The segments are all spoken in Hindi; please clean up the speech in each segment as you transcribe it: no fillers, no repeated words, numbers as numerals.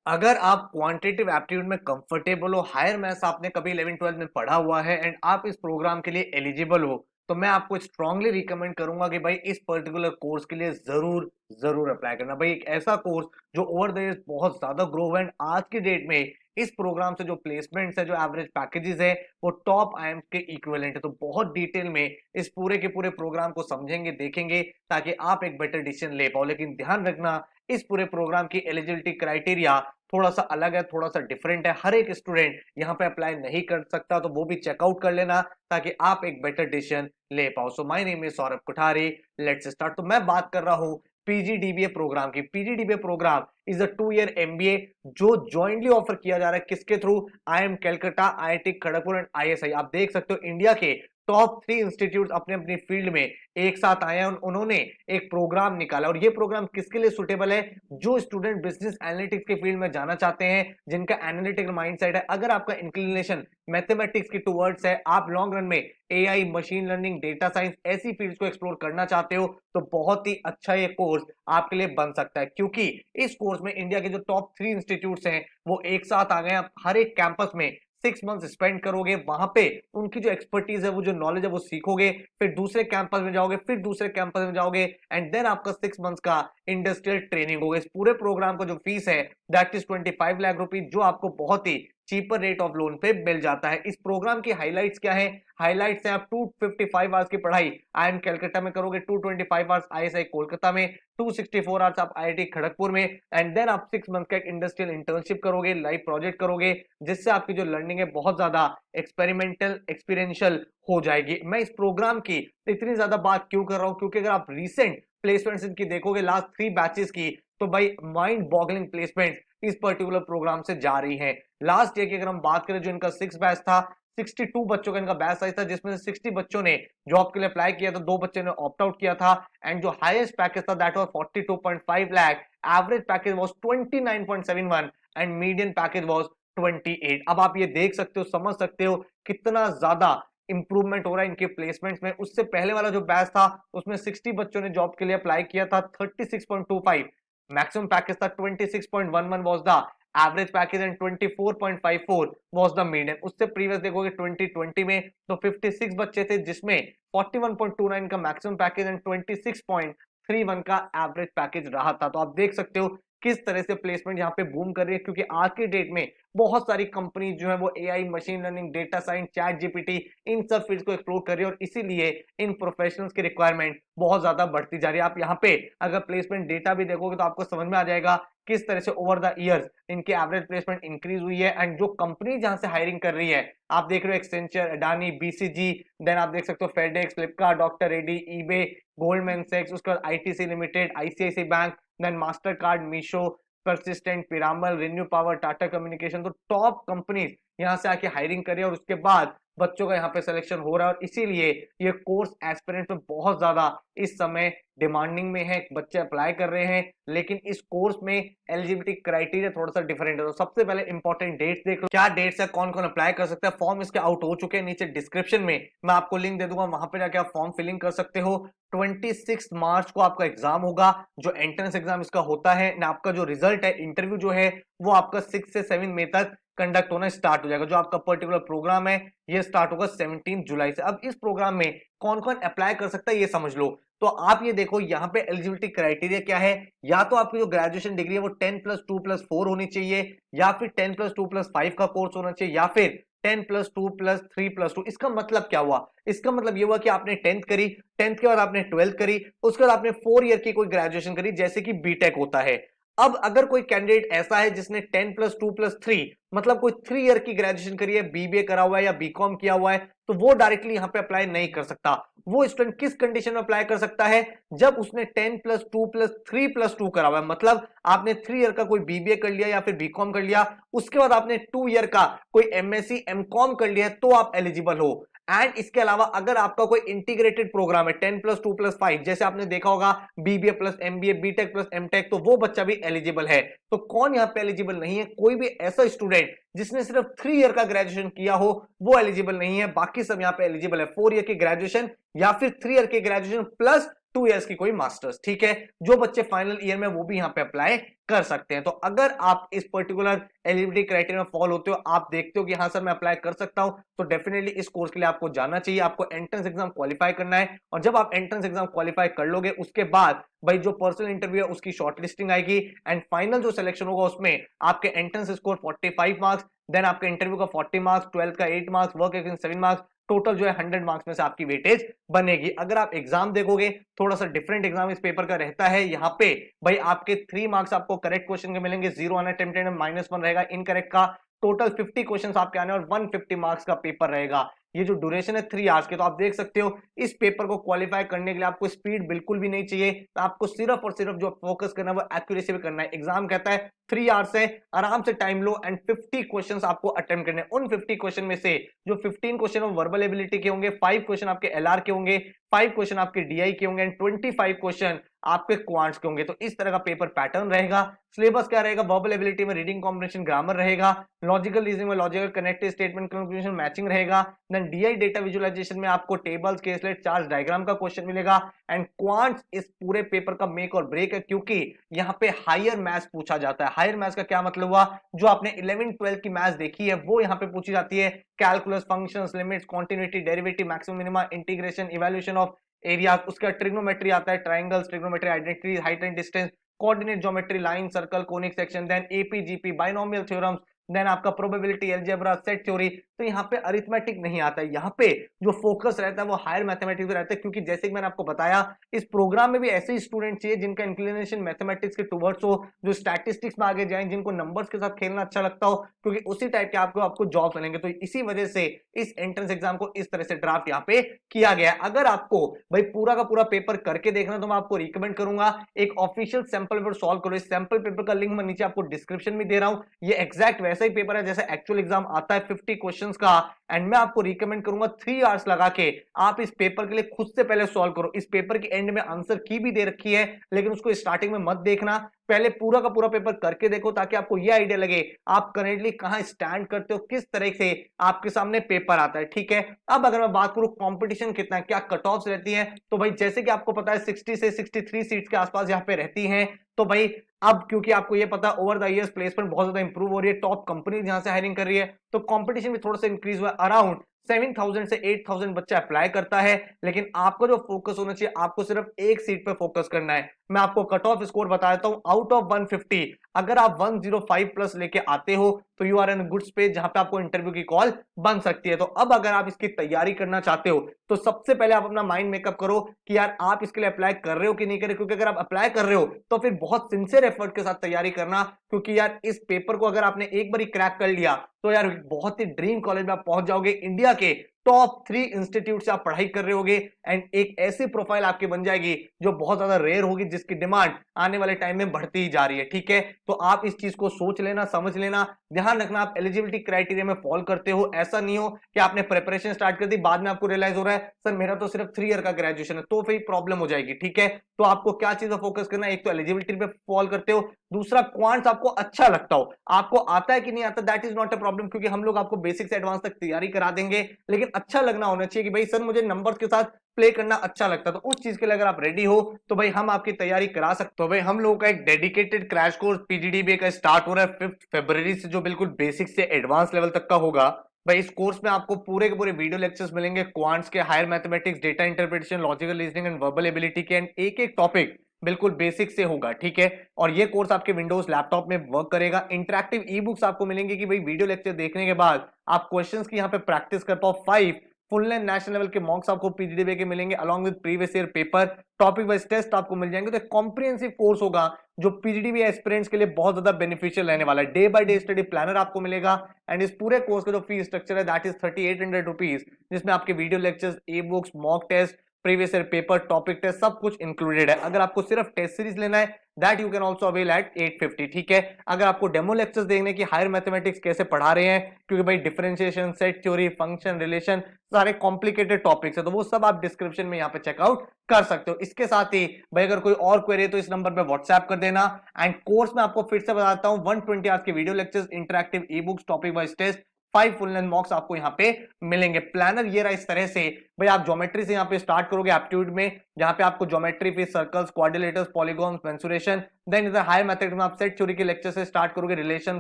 अगर आप क्वांटिटेटिव एप्टीट्यूड में कंफर्टेबल हो, हायर मैथ्स आपने कभी 11-12 में पढ़ा हुआ है एंड आप इस प्रोग्राम के लिए एलिजिबल हो, तो मैं आपको स्ट्रांगली रिकमेंड करूंगा कि भाई इस पर्टिकुलर कोर्स के लिए जरूर जरूर अप्लाई करना। भाई एक ऐसा कोर्स जो ओवर द इयर्स बहुत ज्यादा ग्रो हुआ है। आज की डेट में इस प्रोग्राम से जो प्लेसमेंट्स है, जो एवरेज पैकेजेस है, वो टॉप आईएम्स के इक्विवेलेंट है। तो बहुत डिटेल में इस पूरे के पूरे प्रोग्राम को समझेंगे, देखेंगे, ताकि आप एक बेटर डिसीजन ले पाओ। लेकिन ध्यान रखना, इस पूरे प्रोग्राम की एलिजिबिलिटी क्राइटेरिया थोड़ा सा अलग है, थोड़ा सा डिफरेंट है। हर एक स्टूडेंट यहाँ पे अप्लाई नहीं कर सकता, तो वो भी चेकआउट कर लेना ताकि आप एक बेटर डिसीजन ले पाओ। So my name is Saurabh Kuthari, let's start. तो मैं बात कर रहा हूँ पीजीडीबीए प्रोग्राम की। PGDBA program is a 2 year MBA जो जॉइंटली ऑफर किया जा रहा है। किसके through? IIM Calcutta, IIT Kharagpur and ISI. आप देख सकते हो इंडिया के टॉप 3 इंस्टीट्यूट अपने अपनी फील्ड में एक साथ आए हैं। उन्होंने एक प्रोग्राम निकाला और ये प्रोग्राम किसके लिए सुटेबल है? जो स्टूडेंट बिजनेस एनालिटिक्स के फील्ड में जाना चाहते हैं, जिनका एनालिटिकल माइंडसेट है। अगर आपका इंक्लिनेशन मैथमेटिक्स की टुवर्ड्स है, आप लॉन्ग रन में AI, machine learning, data science ऐसी फील्ड्स को एक्सप्लोर करना चाहते हो, तो बहुत ही अच्छा ये कोर्स आपके लिए बन सकता है। क्योंकि इस कोर्स में इंडिया के जो टॉप 3 इंस्टीट्यूट्स हैं वो एक साथ आ गए हैं। हर एक कैंपस में 6 मंथ स्पेंड करोगे, वहां पे उनकी जो एक्सपर्टीज है, वो जो नॉलेज है, वो सीखोगे। फिर दूसरे कैंपस में जाओगे, फिर दूसरे कैंपस में जाओगे एंड देन आपका 6 मंथ्स का इंडस्ट्रियल ट्रेनिंग होगा। इस पूरे प्रोग्राम का जो फीस है दैट इज 25 लाख रुपीज, जो आपको बहुत ही चीपर रेट ऑफ लोन पे मिल जाता है। इस प्रोग्राम की हाइलाइट्स क्या है? हाइलाइट्स है आप 255 आवर्स की पढ़ाई आईएम कलकत्ता में करोगे, 225 आवर्स आईएसआई कोलकाता में, 264 आवर्स आप आईआईटी खड़गपुर में एंड देन आप 6 मंथ का एक इंडस्ट्रियल इंटर्नशिप करोगे, लाइव प्रोजेक्ट करोगे, जिससे आपकी जो लर्निंग है बहुत ज्यादा एक्सपेरिमेंटल, एक्सपीरियंशियल हो जाएगी। मैं इस प्रोग्राम की इतनी ज्यादा बात क्यों कर रहा हूं? क्योंकि अगर आप रिसेंट प्लेसमेंट्स इनकी देखोगे, लास्ट 3 बैचेस की, तो भाई माइंड बॉगलिंग प्लेसमेंट इस पर्टिकुलर प्रोग्राम से जा रही है। लास्ट ईयर की अगर हम बात करें, जो इनका 6 बैच था, 62 बच्चों का इनका बैच साइज था, जिसमें से 60 बच्चों ने जॉब के लिए अप्लाई किया था, 2 बच्चों ने ऑप्ट आउट किया था। एंड जो हाईएस्ट पैकेज था that was 42.5 lakh, average package was 29.71 and median package was 28। अब आप ये देख सकते हो, समझ सकते हो कितना ज्यादा इंप्रूवमेंट हो रहा है इनके प्लेसमेंट्स में। उससे पहले वाला जो बैच था उसमें 60 बच्चों ने जॉब के लिए अप्लाई किया था, 36.25 मैक्सिमम पैकेज था, 26.11 was the average package and 24.54 was the median. उससे प्रीवियस देखोगे 2020 में तो 56 बच्चे थे, जिसमें 41.29 का मैक्सिमम पैकेज एंड 26.31 का एवरेज पैकेज रहा था। तो आप देख सकते हो किस तरह से प्लेसमेंट यहाँ पे बूम कर रही है। क्योंकि आज की डेट में बहुत सारी कंपनी जो है वो AI, machine learning, data science, chat GPT, इन सब फील्ड्स को एक्सप्लोर कर रही है और इसीलिए इन प्रोफेशनल्स की रिक्वायरमेंट बहुत ज्यादा बढ़ती जा रही है। आप यहाँ पे अगर प्लेसमेंट डेटा भी देखोगे तो आपको समझ में आ जाएगा किस तरह से ओवर द ईयर्स इनके एवरेज प्लेसमेंट इंक्रीज हुई है। एंड जो कंपनी जहां से हायरिंग कर रही है, आप देख रहे हो एक्सेंचर, अडानी, बीसीजी, देन आप देख सकते हो FedEx, Flipkart, doctor Reddy, eBay, Goldman सैक्स, उसके बाद ITC limited, ICICI bank, then master card, Meesho, Persistent, Piramal, ReNew power, Tata communication. तो टॉप कंपनीज यहाँ से आके हायरिंग कर रही है और उसके बाद बच्चों का यहाँ पे सिलेक्शन हो रहा है। और इसीलिए ये कोर्स एस्पिरेंट में बहुत ज्यादा इस समय डिमांडिंग में है, बच्चे अप्लाई कर रहे हैं। लेकिन इस कोर्स में एलिजिबिलिटी क्राइटेरिया थोड़ा सा डिफरेंट है। तो सबसे पहले इंपॉर्टेंट डेट्स देख लो, क्या डेट्स है, कौन कौन अप्लाई कर सकता है। फॉर्म इसके आउट हो चुके हैं, नीचे डिस्क्रिप्शन में मैं आपको लिंक दे दूंगा, वहां पे जाके आप फॉर्म फिलिंग कर सकते हो। 26 मार्च को आपका एग्जाम होगा, जो एंट्रेंस एग्जाम इसका होता है ना। आपका जो रिजल्ट है, इंटरव्यू जो है, वो आपका 6 से 7 मई तक कंडक्ट होना स्टार्ट हो जाएगा। जो आपका पर्टिकुलर प्रोग्राम है ये स्टार्ट होगा 17 जुलाई से। अब इस प्रोग्राम में कौन कौन अप्लाई कर सकता है ये समझ लो। तो आप ये देखो यहाँ पे एलिजिबिलिटी क्राइटेरिया क्या है। या तो आपकी जो ग्रेजुएशन डिग्री है वो 10+2+4 होनी चाहिए, या फिर 10+2+5 का कोर्स होना चाहिए, या फिर 10+2+3+2। इसका मतलब क्या हुआ? इसका मतलब ये हुआ कि आपने 10th करी, 10th के बाद आपने 12th करी, उसके बाद आपने 4 ईयर की कोई ग्रेजुएशन करी, जैसे कि बीटेक होता है। अब अगर कोई कैंडिडेट ऐसा है जिसने 10+2+3 मतलब कोई 3 ईयर की ग्रेजुएशन करी है, बीबीए करा हुआ है या बीकॉम किया हुआ है, तो वो डायरेक्टली यहां पे अप्लाई नहीं कर सकता। वो स्टूडेंट किस कंडीशन में अप्लाई कर सकता है? जब उसने 10+2+3+2 करा हुआ है, मतलब आपने 3 ईयर का कोई बीबीए कर लिया या फिर बीकॉम कर लिया, उसके बाद आपने 2 ईयर का कोई एमएससी, एमकॉम कर लिया है, तो आप एलिजिबल हो। एंड इसके अलावा अगर आपका कोई इंटीग्रेटेड प्रोग्राम है 10+2+5, जैसे आपने देखा होगा BBA plus MBA, BTech plus MTech, तो वो बच्चा भी एलिजिबल है। तो कौन यहां पे एलिजिबल नहीं है? कोई भी ऐसा स्टूडेंट जिसने सिर्फ 3 ईयर का ग्रेजुएशन किया हो वो एलिजिबल नहीं है। बाकी सब यहां पे एलिजिबल है। 4 ईयर की ग्रेजुएशन या फिर 3 ईयर की ग्रेजुएशन प्लस 2 इयर्स की कोई मास्टर्स। ठीक है, जो बच्चे फाइनल ईयर में वो भी यहाँ पे अप्लाई कर सकते हैं। तो अगर आप इस पर्टिकुलर एलिजिबिलिटी क्राइटेरिया में फॉलो होते हो, आप देखते हो कि हाँ सर मैं अप्लाई कर सकता हूं, तो डेफिनेटली इस कोर्स के लिए आपको जाना चाहिए। आपको एंट्रेंस एग्जाम क्वालिफाई करना है, और जब आप एंट्रेंस एग्जाम क्वालिफाई कर लोगे उसके बाद भाई जो पर्सनल इंटरव्यू है उसकी शॉर्टलिस्टिंग आएगी, एंड फाइनल जो सिलेक्शन होगा उसमें आपके एंट्रेंस स्कोर 45 मार्क्स, देन आपके इंटरव्यू का 40 मार्क्स, 12th का 8 marks, work experience 7 marks, total जो है 100 मार्क्स में से आपकी वेटेज बनेगी। अगर आप एग्जाम देखोगे थोड़ा सा डिफरेंट एग्जाम इस पेपर का रहता है। यहाँ पे भाई आपके 3 मार्क्स आपको करेक्ट क्वेश्चन के मिलेंगे, 0 अनअटेम्प्टेड में -1 रहेगा इनकरेक्ट का। टोटल 50 क्वेश्चंस आपके आने और 150 मार्क्स का पेपर रहेगा। ये जो ड्यूरेशन है 3 आवर्स के, तो आप देख सकते हो इस पेपर को क्वालिफाई करने के लिए आपको स्पीड बिल्कुल भी नहीं चाहिए। तो आपको सिर्फ और सिर्फ जो फोकस करना है वो एक्यूरेसी पे करना है। एग्जाम कहता है 3 आवर्स है, आराम से टाइम लो एंड 50 क्वेश्चंस आपको अटेम्प्ट करने हैं। उन 50 क्वेश्चन में से जो 15 क्वेश्चन वर्बल एबिलिटी के होंगे, 5 क्वेश्चन आपके एलआर के होंगे, 5 क्वेश्चन आपके डीआई के होंगे, एंड 25 क्वेश्चन आपके क्वांट्स के होंगे। तो इस तरह का पेपर पैटर्न रहेगा। सिलेबस क्या रहेगा? वर्बल एबिलिटी में रीडिंग कॉम्प्रिहेंशन ग्रामर रहेगा, लॉजिकल रीजनिंग में logical connective statement conclusion matching रहेगा, देन डीआई डेटा विजुअलाइजेशन में आपको टेबल्स केसलेट चार्ट डायग्राम का क्वेश्चन मिलेगा, एंड क्वांट्स इस पूरे पेपर का मेक और ब्रेक है, क्योंकि यहां पे हायर मैथ्स पूछा जाता है। हायर मैथ्स का क्या मतलब हुआ? जो आपने 11 12 की मैथ्स देखी है वो यहां पे पूछी जाती है। Calculus, functions, limits, continuity, derivative, maximum minima, integration, evaluation of area, उसका ट्रिग्नोमेट्री आता है, triangles, trigonometry, identity, height and distance, coordinate geometry, line, circle, conic section, then AP GP, binomial theorems, then आपका प्रोबेबिलिटी, अलजेब्रा, सेट थ्योरी। तो यहाँ पे अरिथमेटिक नहीं आता है। यहाँ पे जो फोकस रहता है वो हायर मैथमेटिक्स पे रहता है, क्योंकि जैसे कि मैंने आपको बताया इस प्रोग्राम में भी ऐसे ही स्टूडेंट चाहिए जिनका इंक्लिनेशन मैथमेटिक्स के टुवर्ड्स हो, जो स्टैटिस्टिक्स में आगे जाएं, जिनको नंबर्स के साथ खेलना अच्छा लगता हो, क्योंकि उसी टाइप के आपको जॉब मिलेंगे। तो इसी वजह से इस एंट्रेंस एग्जाम को इस तरह से ड्राफ्ट यहाँ पे किया गया है। अगर आपको भाई पूरा का पूरा पेपर करके देखना तो मैं आपको रिकमेंड करूंगा एक ऑफिशियल सैंपल पेपर सॉल्व करो। इस सैंपल पेपर का लिंक मैं नीचे आपको डिस्क्रिप्शन में दे रहा हूं। ये एग्जैक्ट वैसा ही पेपर है जैसे एक्चुअल एग्जाम आता है 50 क्वेश्चंस का, एंड मैं आपको रिकमेंड करूंगा 3 आवर्स लगा के आप इस पेपर के लिए खुद से पहले सॉल्व करो। इस पेपर के एंड में आंसर की भी दे रखी है, लेकिन उसको स्टार्टिंग में मत देखना, पहले पूरा का पूरा पेपर करके देखो, ताकि आपको यह आइडिया लगे आप करेंटली कहां स्टैंड करते हो, किस तरह से आपके सामने पेपर आता है। ठीक है, अब अगर मैं बात करूं कंपटीशन कितना है, क्या कट ऑफ्स रहती है, तो भाई जैसे कि आपको पता है 60 से 63 सीट्स के आसपास यहाँ पे रहती हैं। तो भाई अब क्योंकि आपको ये पता है ओवर द इयर्स प्लेसमेंट बहुत ज्यादा इंप्रूव हो रही है, टॉप कंपनीज यहां से हायरिंग कर रही है, तो कंपटीशन भी थोड़ा सा इंक्रीज हुआ है। अराउंड 7,000 से 8,000 बच्चा अप्लाई करता है, लेकिन आपका जो फोकस होना चाहिए, आपको सिर्फ एक सीट पे फोकस करना है। मैं आपको कट ऑफ स्कोर बता देता हूं, आउट ऑफ 150 अगर आप 105 प्लस लेके आते हो तो you are in good space, जहां पे आपको इंटरव्यू की कॉल बन सकती है। तो अब अगर आप इसकी तैयारी करना चाहते हो तो सबसे पहले आप अपना माइंड मेकअप करो कि यार आप इसके लिए अप्लाई कर रहे हो कि नहीं कर रहे, क्योंकि अगर आप अप्लाई कर रहे हो तो फिर बहुत सिंसियर एफर्ट के साथ तैयारी करना, क्योंकि यार इस पेपर को अगर आपने एक बार क्रैक कर लिया तो यार बहुत ही ड्रीम कॉलेज में आप पहुंच जाओगे। इंडिया के टॉप 3 इंस्टीट्यूट से आप पढ़ाई कर रहे होगे, एंड एक ऐसी प्रोफाइल आपकी बन जाएगी जो बहुत ज्यादा रेयर होगी, जिसकी डिमांड आने वाले टाइम में बढ़ती ही जा रही है। ठीक है, तो आप इस चीज को सोच लेना, समझ लेना, ध्यान रखना आप एलिजिबिलिटी क्राइटेरिया में फॉल करते हो। ऐसा नहीं हो कि आपने प्रिपरेशन स्टार्ट कर दी, बाद में आपको रियलाइज हो रहा है सर मेरा तो सिर्फ 3 ईयर का ग्रेजुएशन है, तो फिर प्रॉब्लम हो जाएगी। ठीक है, तो आपको क्या चीज पे फोकस करना है? एक तो एलिजिबिलिटी पे फॉल करते हो, दूसरा क्वांट्स आपको अच्छा लगता हो, आपको आता है कि नहीं आता that is not a problem, क्योंकि हम लोग आपको बेसिक से एडवांस तक तैयारी करा देंगे, लेकिन अच्छा लगना होना चाहिए कि भाई सर मुझे नंबर्स के साथ प्ले करना अच्छा लगता है। तो उस चीज के लिए अगर आप रेडी हो तो भाई हम आपकी तैयारी करा सकते हो। भाई हम लोगों का एक डेडिकेटेड क्रैश कोर्स पीजीडीबी का स्टार्ट हो रहा है 5 फरवरी से, जो बिल्कुल बेसिक से एडवांस लेवल तक का होगा। भाई इस कोर्स में आपको पूरे के पूरे वीडियो लेक्चर्स मिलेंगे, क्वांट्स के, higher mathematics, data interpretation, logical reasoning and verbal ability के, एंड एक एक टॉपिक बिल्कुल बेसिक से होगा। ठीक है, और ये कोर्स आपके विंडोज लैपटॉप में वर्क करेगा। इंटरैक्टिव ई बुक्स आपको मिलेंगे कि भाई वीडियो लेक्चर देखने के बाद आप क्वेश्चंस की यहाँ पे प्रैक्टिस कर पाओ। 5 फुल एंड नेशनल लेवल के मॉक्स आपको पीजीडीबी के मिलेंगे, along with previous year paper, topic wise test आपको मिल जाएंगे। तो एक कॉम्प्रिहेंसिव कोर्स होगा जो पीजीडीबी एस्पिरेंट्स के लिए बहुत ज्यादा बेनिफिशियल रहने वाला है। Day by day study planner आपको मिलेगा, एंड इस पूरे कोर्स का जो फी स्ट्रक्चर है दैट इज 3800 रुपीज, जिसमें आपके video lectures, e books, mock test, previous year paper, topic test सब कुछ इंक्लूडेड है। अगर आपको सिर्फ टेस्ट सीरीज लेना है that you can also avail at 850। ठीक है, अगर आपको डेमो लेक्चर्स देखने की हायर मैथमेटिक्स कैसे पढ़ा रहे हैं, क्योंकि भाई differentiation, set theory, function, relation, सारे कॉम्प्लिकेटेड टॉपिक्स है, तो वो सब आप डिस्क्रिप्शन में यहाँ पे चेकआउट कर सकते हो। इसके साथ ही भाई अगर कोई और क्वेरी है तो इस नंबर पे व्हाट्सएप कर देना। एंड कोर्स में आपको फिर से बताता हूँ 120 आवर्स के video lectures, interactive e books, topic wise test, 5 full length mocks आपको यहाँ पे मिलेंगे। प्लानर ये रहा इस तरह से, भाई आप ज्योमेट्री से यहाँ पे स्टार्ट करोगे एप्टीट्यूड में, जहां पे आपको ज्योमेट्री फिर circles, quadrilaterals, polygons, mensuration, then इधर हायर मेथड में आप सेट थ्योरी के लेक्चर से स्टार्ट करोगे, relation,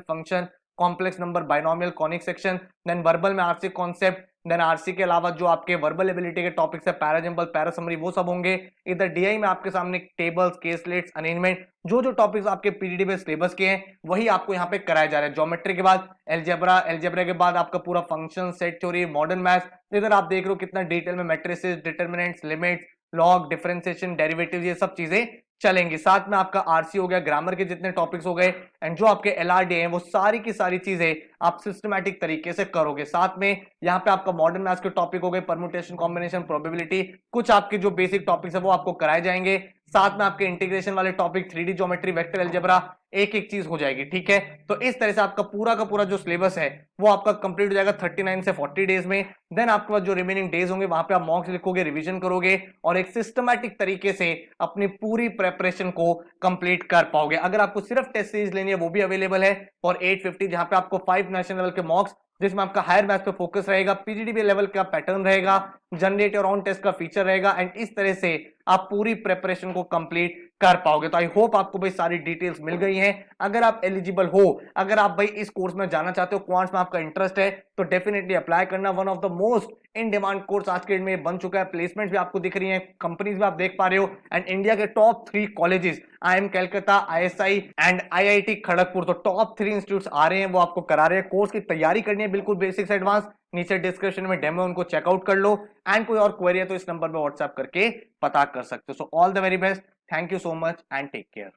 function, complex number, binomial, conic section, then verbal में आरसी कॉन्सेप्ट, देन आरसी के अलावा जो आपके वर्बल एबिलिटी के टॉपिक्स है, पैराजम्बल, पैरासमरी, वो सब होंगे। इधर डीआई में आपके सामने टेबल्स, केसलेट्स, अरेंजमेंट, जो टॉपिक्स आपके पीडीडी बेस्ड सिलेबस के हैं वही आपको यहाँ पे कराया जा रहा है। ज्योमेट्री के बाद एलजेब्रा, एलजेब्रा के बाद आपका पूरा function, set theory, modern maths. इधर आप देख रहे हो कितना डिटेल में matrices, determinants, limits, log, differentiation, derivative, ये सब चीजें चलेंगी। साथ में आपका आरसी हो गया, ग्रामर के जितने टॉपिक्स हो गए, एंड जो आपके एलआरडी हैं वो सारी की सारी चीजें आप सिस्टमैटिक तरीके से करोगे। साथ में यहाँ पे आपका मॉडर्न मैथ्स के टॉपिक हो गए, परम्यूटेशन, कॉम्बिनेशन, प्रोबेबिलिटी, कुछ आपके जो बेसिक टॉपिक्स है वो आपको कराए जाएंगे। साथ में आपके इंटीग्रेशन वाले topic, 3D geometry, vector algebra, एक एक चीज हो जाएगी, ठीक है। तो इस तरह से आपका पूरा का पूरा जो सिलेबस है वो आपका कंप्लीट हो जाएगा 39 से 40 डेज में। देन आपके पास जो रिमेनिंग डेज होंगे वहां पे आप मॉक्स लिखोगे, रिवीजन करोगे और एक सिस्टमैटिक तरीके से अपनी पूरी प्रेपरेशन को कंप्लीट कर पाओगे। अगर आपको सिर्फ टेस्ट सीरीज लेनी है वो भी अवेलेबल है फॉर 850, जहां पे आपको 5 नेशनल लेवल के मॉक्स, जिसमें आपका हायर मैथ्स पे फोकस रहेगा, पीजीडीबी लेवल का पैटर्न रहेगा, जनरेट और ऑन टेस्ट का फीचर रहेगा, एंड इस तरह से आप पूरी प्रेपरेशन को कंप्लीट कर पाओगे। तो आई होप आपको भाई सारी डिटेल्स मिल गई हैं। अगर आप एलिजिबल हो, अगर आप भाई इस कोर्स में जाना चाहते हो, क्वांट्स में आपका इंटरेस्ट है, तो डेफिनेटली अप्लाई करना। One of the most in demand course आज के डेट में बन चुका है। प्लेसमेंट भी आपको दिख रही है, कंपनीज भी आप देख पा रहे हो, एंड इंडिया के top 3 colleges, IIM Calcutta, ISI and IIT Kharagpur, तो टॉप 3 इंस्टीट्यूट्स आ रहे हैं, वो आपको करा रहे हैं। कोर्स की तैयारी करनी है बिल्कुल बेसिक से एडवांस, नीचे डिस्क्रिप्शन में डेमो उनको चेकआउट कर लो, एंड कोई और क्वेरी है तो इस नंबर पे व्हाट्सएप करके पता कर सकते हो। So all the very best, thank you so much and take care.